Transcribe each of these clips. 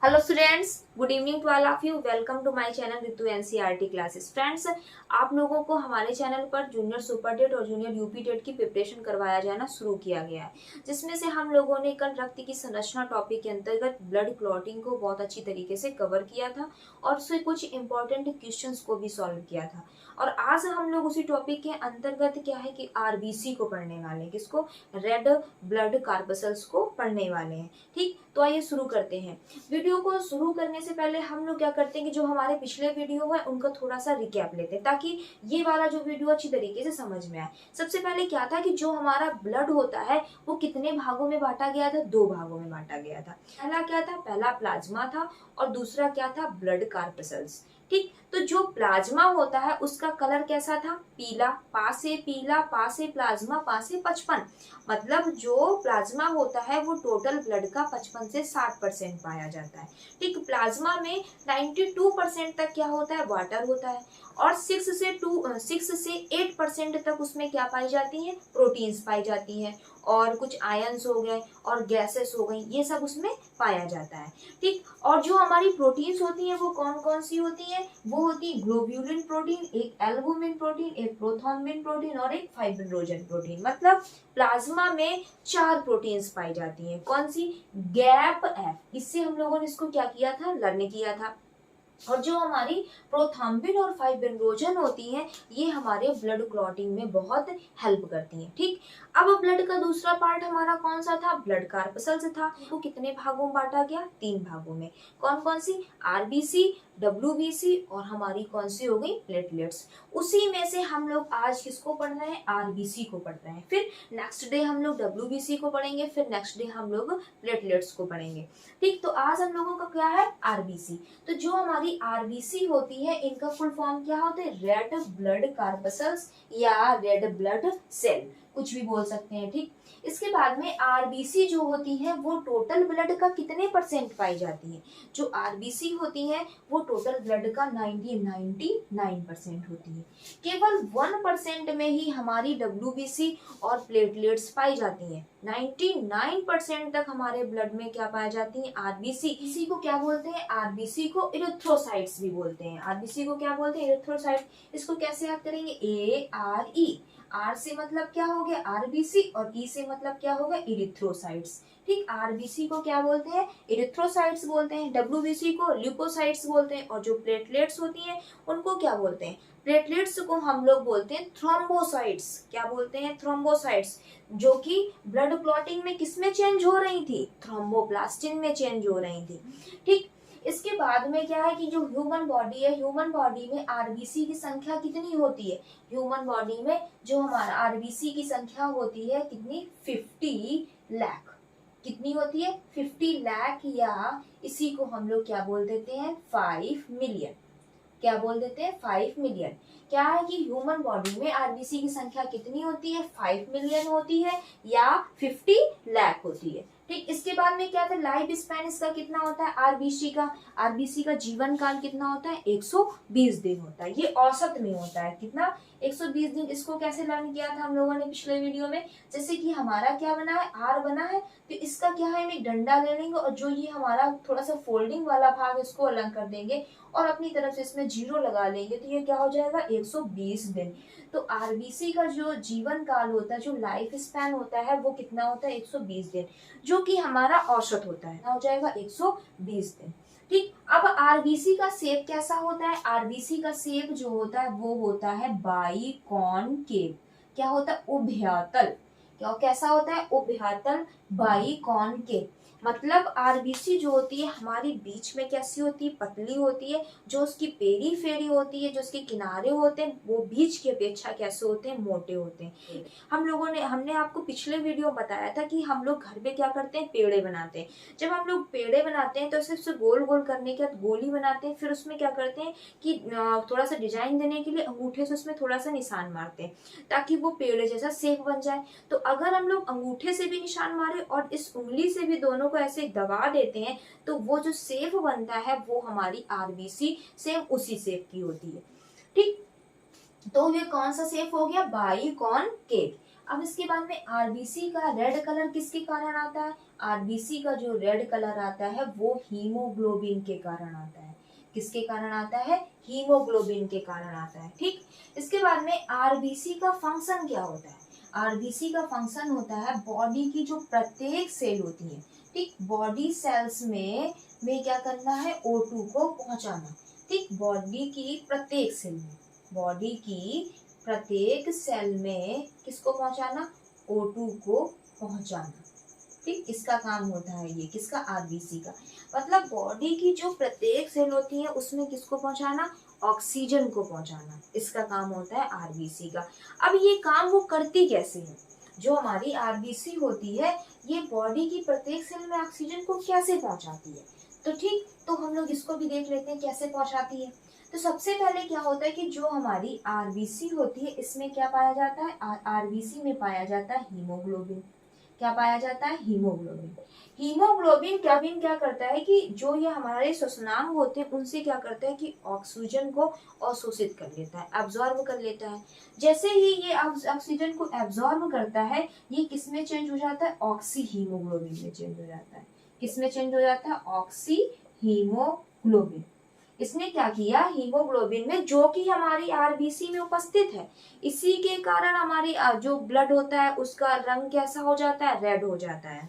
Hello students, good evening to all of you. Welcome to my channel Ritu NCERT classes. Friends, आप लोगों को हमारे channel पर junior super TET और junior UP TET की preparation करवाया जाना शुरू किया गया है, जिसमें से हम लोगों ने कल रक्त की संरचना टॉपिक के अंतर्गत ब्लड क्लॉटिंग को बहुत अच्छी तरीके से कवर किया था और उससे कुछ इंपॉर्टेंट क्वेश्चंस को भी सॉल्व किया था। और आज हम लोग उसी टॉपिक के अंतर्गत क्या है कि आरबीसी को पढ़ने वाले हैं, किसको, रेड ब्लड कार्पसल्स को पढ़ने वाले हैं। ठीक, तो आइए शुरू करते हैं। वीडियो को शुरू करने से पहले हम लोग क्या करते हैं कि जो हमारे पिछले वीडियो है उनका थोड़ा सा रिकैप लेते हैं, ताकि ये वाला जो वीडियो अच्छी तरीके से समझ में आए। सबसे पहले क्या था कि जो हमारा ब्लड होता है वो कितने भागों में बांटा गया था, दो भागों में बांटा गया था। पहला क्या था, पहला प्लाज्मा था और दूसरा क्या था, ब्लड कार्पसल्स। ठीक, तो जो प्लाज्मा होता है उसका कलर कैसा था, पीला, पीला, पास से प्लाज्मा, पास से 55। मतलब जो प्लाज्मा होता है वो टोटल ब्लड का 55 से 60% पाया जाता है। ठीक, प्लाज्मा में 92% तक क्या होता है, वाटर होता है और 6 से 8% तक उसमें क्या पाई जाती है, प्रोटीन्स पाई जाती है और कुछ आयंस हो गए और गैसेस हो गई, ये सब उसमें पाया जाता है। ठीक, और जो हमारी प्रोटीन्स होती हैं वो कौन कौन सी होती हैं, वो होती है ग्लोब्यूलिन प्रोटीन, एक एल्बुमिन प्रोटीन, एक प्रोथ्रोम्बिन प्रोटीन और एक फाइब्रिनोजन प्रोटीन। मतलब प्लाज्मा में 4 प्रोटीन्स पाई जाती हैं। कौन सी, गैप एफ, इससे हम लोगों ने इसको क्या किया था, लर्न किया था। और जो हमारी प्रोथ्रोम्बिन और फाइब्रिनोजन होती हैं ये हमारे ब्लड क्लॉटिंग में बहुत हेल्प करती हैं। ठीक, अब ब्लड का दूसरा पार्ट हमारा कौन सा था, ब्लड कार्पसल्स था। वो कितने भागों में बांटा गया, 3 भागों में। कौन कौन सी, आरबीसी, डब्ल्यूबीसी और हमारी कौन सी हो गई, प्लेटलेट्स। उसी में से हम लोग आज किसको पढ़ रहे हैं, आरबीसी को पढ़ रहे हैं। फिर नेक्स्ट डे हम लोग डब्ल्यूबीसी को पढ़ेंगे, फिर नेक्स्ट डे हम लोग प्लेटलेट्स को पढ़ेंगे। ठीक, तो आज हम लोगों का क्या है, आरबीसी। तो जो हमारी आरबीसी होती है इनका फुल फॉर्म क्या होता है, रेड ब्लड कार्पसल्स या रेड ब्लड सेल, कुछ भी बोल सकते हैं। ठीक, इसके बाद में आरबीसी जो होती है वो टोटल ब्लड का कितने परसेंट पाई जाती है, जो आरबीसी होती है वो टोटल ब्लड का 99% होती है। केवल 1% में ही हमारी डब्ल्यूबीसी और प्लेटलेट्स पाई जाती है। 99% तक हमारे ब्लड में क्या पाई जाती है, आरबीसी। इसी को क्या बोलते हैं, आरबीसी को इरिथ्रोसाइट्स भी बोलते हैं। आरबीसी को क्या बोलते हैं, इरिथ्रोसाइट। इसको कैसे याद करेंगे, ए आर ई, आर से मतलब क्या हो गया, आरबीसी, और ई से मतलब क्या होगा, इरिथ्रोसाइट्स। ठीक, आरबीसी को क्या बोलते हैं, इरिथ्रोसाइट्स बोलते हैं, डब्ल्यूबीसी को ल्यूकोसाइट्स बोलते हैं, और जो प्लेटलेट्स होती हैं उनको क्या बोलते हैं, प्लेटलेट्स को हम लोग बोलते हैं थ्रोम्बोसाइट्स। क्या बोलते हैं, थ्रोम्बोसाइट्स, जो कि ब्लड क्लॉटिंग में किसमें चेंज हो रही थी, थ्रोम्बोप्लास्टिन में चेंज हो रही थी। ठीक, इसके बाद में क्या है कि जो ह्यूमन बॉडी है, ह्यूमन बॉडी में आरबीसी की संख्या कितनी होती है, ह्यूमन बॉडी में जो हमारा आरबीसी की संख्या होती है कितनी, 50 लाख। कितनी होती है, 50 लाख, या इसी को हम लोग क्या बोल देते हैं, 5 मिलियन। क्या बोल देते हैं, 5 मिलियन। क्या है कि ह्यूमन बॉडी में आरबीसी की संख्या कितनी होती है, 5 मिलियन होती है या 50 लाख होती है। ठीक, इसके बाद में क्या था, लाइफ स्पैन इसका कितना होता है, आरबीसी का जीवन काल कितना होता है, 120 दिन होता है। ये औसत में होता है, कितना, 120 दिन। इसको कैसे लर्न किया था हम लोगों ने पिछले वीडियो में, जैसे कि हमारा क्या बना है, आर बना है, तो इसका क्या है, हम एक डंडा ले लेंगे और जो ये हमारा थोड़ा सा फोल्डिंग वाला भाग है इसको अलग कर देंगे और अपनी तरफ से इसमें 0 लगा लेंगे, तो ये क्या हो जाएगा, 120 दिन। तो आरबीसी का जो जीवन काल होता है, जो लाइफ स्पैन होता है वो कितना होता है, 120 दिन, जो कि हमारा औसत होता है, ना हो जाएगा 120 दिन। ठीक, अब आरबीसी का शेप कैसा होता है, आरबीसी का शेप जो होता है वो होता है बाइकॉनकेव। क्या होता है, उभयतल। क्या, कैसा होता है, उभयतल, बाइकॉनकेव। मतलब आरबीसी जो होती है हमारी बीच में कैसी होती है, पतली होती है, जो उसकी पेरीफेरी होती है, जो उसके किनारे होते हैं वो बीच की अपेक्षा कैसे होते हैं, मोटे होते हैं। हमने आपको पिछले वीडियो बताया था कि हम लोग घर पे क्या करते हैं, पेड़े बनाते हैं। जब हम लोग पेड़े बनाते हैं तो सिर्फ गोल गोल करने के बाद गोली बनाते हैं, फिर उसमें क्या करते हैं कि थोड़ा सा डिजाइन देने के लिए अंगूठे से उसमें थोड़ा सा निशान मारते हैं ताकि वो पेड़ जैसा शेप बन जाए। तो अगर हम लोग अंगूठे से भी निशान मारे और इस उंगली से भी दोनों को ऐसे दबा देते हैं तो वो जो शेप बनता है वो हमारी आरबीसी सेम उसी शेप की होती है। ठीक, तो ये कौन सा शेप हो गया, बाइकॉनकेव। अब इसके बाद में आरबीसी का रेड कलर किसके कारण आता है? आरबीसी का जो रेड कलर आता है वो हीमोग्लोबिन के कारण आता है। किसके कारण आता है? हीमोग्लोबिन के कारण आता है। ठीक, इसके बाद में आरबीसी का फंक्शन क्या होता है? आरबीसी का फंक्शन होता है बॉडी की जो प्रत्येक सेल होती है, ठीक, बॉडी सेल्स में क्या करना है? O2 को पहुंचाना। ठीक, बॉडी की प्रत्येक सेल में, बॉडी की प्रत्येक सेल में किसको पहुंचाना? O2 को पहुंचाना। ठीक, इसका काम होता है ये किसका? आरबीसी का। मतलब बॉडी की जो प्रत्येक सेल होती है उसमें किसको पहुंचाना? ऑक्सीजन को पहुंचाना। इसका काम होता है आरबीसी का। अब ये काम वो करती कैसे है? जो हमारी आरबीसी होती है ये बॉडी की प्रत्येक सेल में ऑक्सीजन को कैसे पहुंचाती है? तो ठीक, तो हम लोग इसको भी देख लेते हैं कैसे पहुंचाती है। तो सबसे पहले क्या होता है कि जो हमारी आरबीसी होती है इसमें क्या पाया जाता है? आरबीसी में पाया जाता है हीमोग्लोबिन। क्या पाया जाता है? हीमोग्लोबिन। हीमोग्लोबिन क्या करता है कि जो ये हमारे श्वसनांग होते हैं उनसे क्या करता है कि ऑक्सीजन को अवशोषित कर लेता है, एब्जॉर्ब कर लेता है। जैसे ही ये ऑक्सीजन को एब्जॉर्ब करता है ये किस में चेंज हो जाता है? ऑक्सी हीमोग्लोबिन में चेंज हो जाता है। किस में चेंज हो जाता है? Oxy haemoglobin. इसने क्या किया? हीमोग्लोबिन में, जो कि हमारी आरबीसी में उपस्थित है, इसी के कारण हमारी जो ब्लड होता है उसका रंग कैसा हो जाता है? रेड हो जाता है।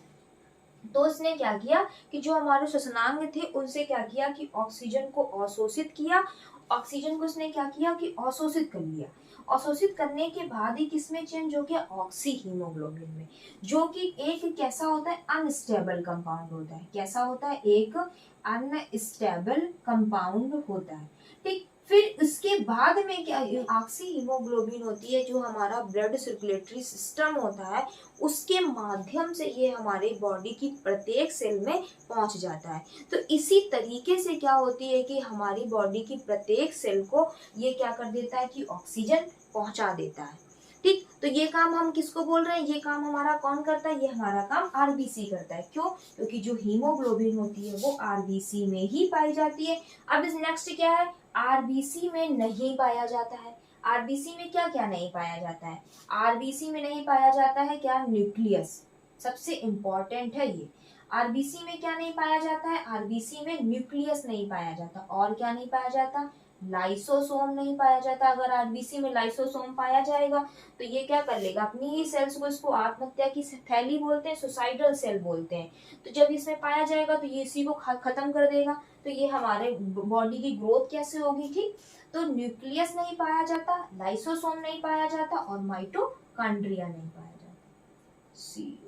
तो इसने क्या किया कि जो हमारे श्वसनांग थे उनसे क्या किया कि ऑक्सीजन को अवशोषित किया। ऑक्सीजन को इसने क्या किया कि अवशोषित कर लिया। अवशोषित करने के बाद ही किसमें चेंज हो गया? ऑक्सी हीमोग्लोबिन में, जो कि एक कैसा होता है? अनस्टेबल कंपाउंड होता है। कैसा होता है? एक अनस्टेबल कंपाउंड होता है। ठीक, फिर उसके बाद में क्या? ऑक्सी हीमोग्लोबिन होती है जो हमारा ब्लड सर्कुलेटरी सिस्टम होता है उसके माध्यम से ये हमारे बॉडी की प्रत्येक सेल में पहुंच जाता है। तो इसी तरीके से क्या होती है कि हमारी बॉडी की प्रत्येक सेल को ये क्या कर देता है कि ऑक्सीजन पहुंचा देता है। ठीक, तो ये काम हम किसको बोल रहे हैं? ये काम हमारा कौन करता है? ये हमारा काम आरबीसी करता है। क्यों? क्योंकि जो हीमोग्लोबिन होती है वो आरबीसी में ही पाई जाती है। अब इस नेक्स्ट क्या है? आरबीसी में नहीं पाया जाता है। आरबीसी में क्या क्या नहीं पाया जाता है? आरबीसी में नहीं पाया जाता है क्या? न्यूक्लियस। सबसे इंपॉर्टेंट है ये। आरबीसी में क्या नहीं पाया जाता है? आरबीसी में न्यूक्लियस नहीं पाया जाता। और क्या नहीं पाया जाता? लाइसोसोम नहीं पाया जाता। अगर आरबीसी में लाइसोसोम पाया जाएगा तो ये क्या कर लेगा? अपनी ही सेल्स को, इसको आत्महत्या की थैली बोलते हैं, सुसाइडल सेल बोलते हैं। तो जब इसमें पाया जाएगा तो ये इसी को खत्म कर देगा। तो ये हमारे बॉडी की ग्रोथ कैसे होगी? ठीक, तो न्यूक्लियस नहीं पाया जाता, लाइसोसोम नहीं पाया जाता और माइटोकॉन्ड्रिया नहीं पाया जाता। सी,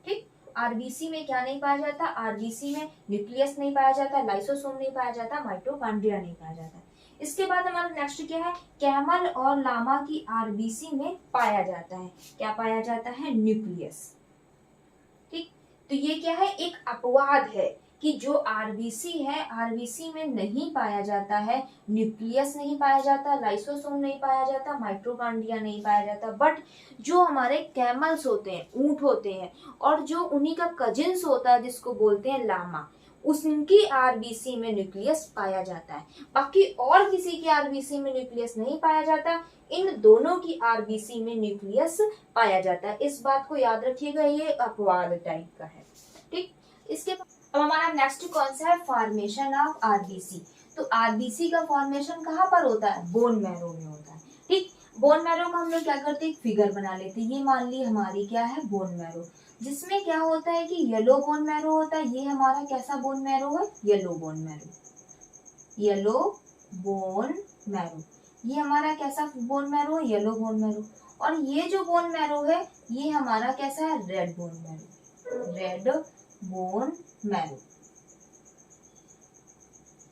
ठीक, आरबीसी में क्या नहीं पाया जाता? आरबीसी में न्यूक्लियस नहीं पाया जाता, लाइसोसोम नहीं पाया जाता, माइटोकॉन्ड्रिया नहीं पाया जाता। इसके बाद हमारा नेक्स्ट क्या है? कैमल और लामा की आरबीसी में पाया जाता है। क्या पाया जाता है? न्यूक्लियस। ठीक, तो ये क्या है? एक अपवाद है कि जो आरबीसी है आरबीसी में नहीं पाया जाता है, न्यूक्लियस नहीं पाया जाता, लाइसोसोम नहीं पाया जाता, माइटोकॉन्ड्रिया नहीं पाया जाता। बट जो हमारे कैमल्स होते हैं, ऊंट होते हैं, और जो उन्हीं का कजिन्स होता है जिसको बोलते हैं लामा, उनकी आरबीसी में न्यूक्लियस पाया जाता है। बाकी और किसी की आरबीसी में न्यूक्लियस नहीं पाया जाता। इन दोनों की आरबीसी में न्यूक्लियस पाया जाता है। इस बात को याद रखिएगा, ये अपवाद टाइप का है। ठीक, इसके अब हमारा नेक्स्ट कौन सा है? Formation of RBC. तो आरबीसी का फॉर्मेशन कहाँ पर होता है? बोन मैरो में होता है। ठीक, बोन मैरो का हम लोग क्या करते हैं? फिगर बना लेते हैं। ये मान ली हमारी क्या है? बोन मैरो, जिसमें क्या होता है कि येलो बोन मैरो होता है। ये हमारा कैसा बोन मैरो है? Yellow bone marrow. Yellow bone marrow, ये हमारा कैसा बोन मैरो है? Yellow bone marrow. और ये जो बोन मैरो है ये हमारा कैसा है? Red bone marrow. Red bone marrow.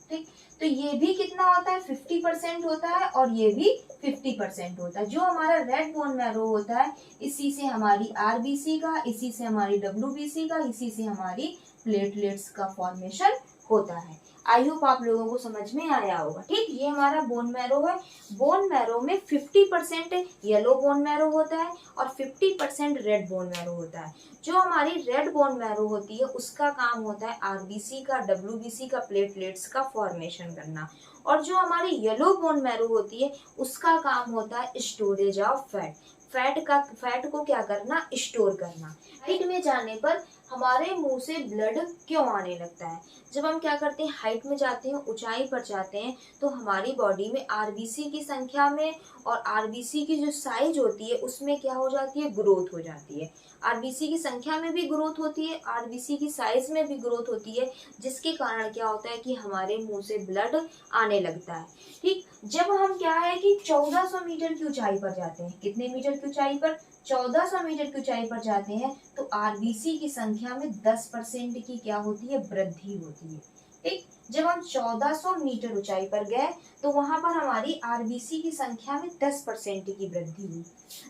ठीक, तो ये भी कितना होता है? 50% होता है और ये भी 50% होता है। जो हमारा रेड बोन मैरो होता है इसी से हमारी आरबीसी का, इसी से हमारी डब्ल्यूबीसी का, इसी से हमारी प्लेटलेट्स का फॉर्मेशन होता है। आई होप आप लोगों को समझ में आया होगा। ठीक, ये हमारा बोन मैरो है। बोन मैरो में 50% येलो बोन मैरो होता है और 50% रेड बोन मैरो होता है। जो हमारी रेड बोन मैरो होती है उसका काम होता है आरबीसी का, डब्ल्यूबीसी का, प्लेटलेट्स का फॉर्मेशन करना। और जो हमारी येलो बोन मैरो होती है उसका काम होता है स्टोरेज ऑफ फैट। फैट को क्या करना, स्टोर करना। हाइट में जाने पर हमारे मुंह से ब्लड क्यों आने लगता है? जब हम क्या करते हैं, हाइट में जाते हैं, ऊंचाई पर जाते हैं, तो हमारी बॉडी में आरबीसी की संख्या में और आरबीसी की जो साइज होती है उसमें क्या हो जाती है, ग्रोथ हो जाती है। आरबीसी की संख्या में भी ग्रोथ होती है, आरबीसी की साइज में भी ग्रोथ होती है, जिसके कारण क्या होता है कि हमारे मुंह से ब्लड आने लगता है। ठीक, जब हम क्या है कि 1400 मीटर की ऊंचाई पर जाते हैं, कितने मीटर की ऊंचाई पर, 1400 मीटर की ऊंचाई पर जाते हैं, तो आरबीसी की संख्या में 10% की क्या होती है, वृद्धि होती है। ठीक, जब हम 1400 मीटर ऊंचाई पर गए तो वहां पर हमारी आरबीसी की संख्या में 10% की वृद्धि हुई।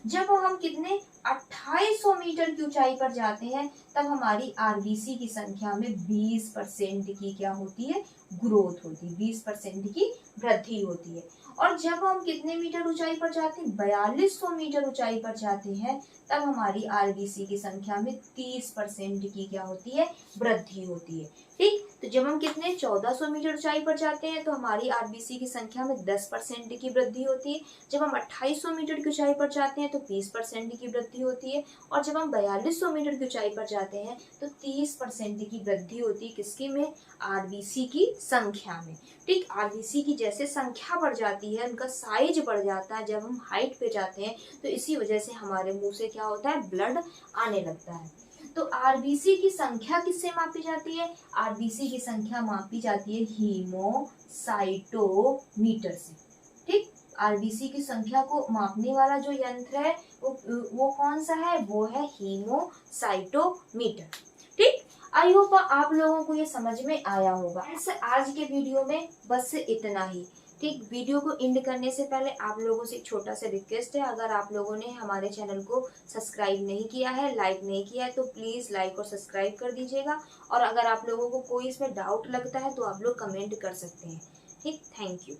जब हम कितने 2800 मीटर की ऊंचाई पर जाते हैं, तब हमारी आरबीसी की संख्या में 20% की क्या होती है, ग्रोथ होती है, 20% की वृद्धि होती है। और जब हम कितने मीटर ऊंचाई पर जाते हैं, 4200 मीटर ऊंचाई पर जाते हैं, तब हमारी आरबीसी की संख्या में 30% की क्या होती है, वृद्धि होती है। ठीक, तो जब हम कितने 1400 मीटर ऊंचाई पर जाते हैं तो हमारी आरबीसी की संख्या में 10% की वृद्धि होती है। जब हम 2800 मीटर की ऊंचाई पर जाते हैं तो 20% की वृद्धि होती है। और जब हम 4200 मीटर की ऊंचाई पर जाते हैं तो 30% की वृद्धि होती है, किसकी में, आरबीसी की संख्या में। ठीक, आरबीसी की जैसे संख्या बढ़ जाती है, उनका साइज बढ़ जाता है जब हम हाइट पे जाते हैं, तो इसी वजह से हमारे मुंह से क्या होता है, ब्लड आने लगता है। तो आरबीसी की संख्या किससे मापी जाती है, आरबीसी की संख्या मापी जाती है हीमोसाइटोमीटर से। ठीक, आरबीसी की संख्या को मापने वाला जो यंत्र है वो कौन सा है, वो है हीमोसाइटोमीटर। ठीक, आई होप आप लोगों को ये समझ में आया होगा। आज के वीडियो में बस इतना ही। ठीक, वीडियो को एंड करने से पहले आप लोगों से एक छोटा सा रिक्वेस्ट है, अगर आप लोगों ने हमारे चैनल को सब्सक्राइब नहीं किया है, लाइक नहीं किया है, तो प्लीज लाइक और सब्सक्राइब कर दीजिएगा। और अगर आप लोगों को कोई इसमें डाउट लगता है तो आप लोग कमेंट कर सकते हैं। ठीक, थैंक यू।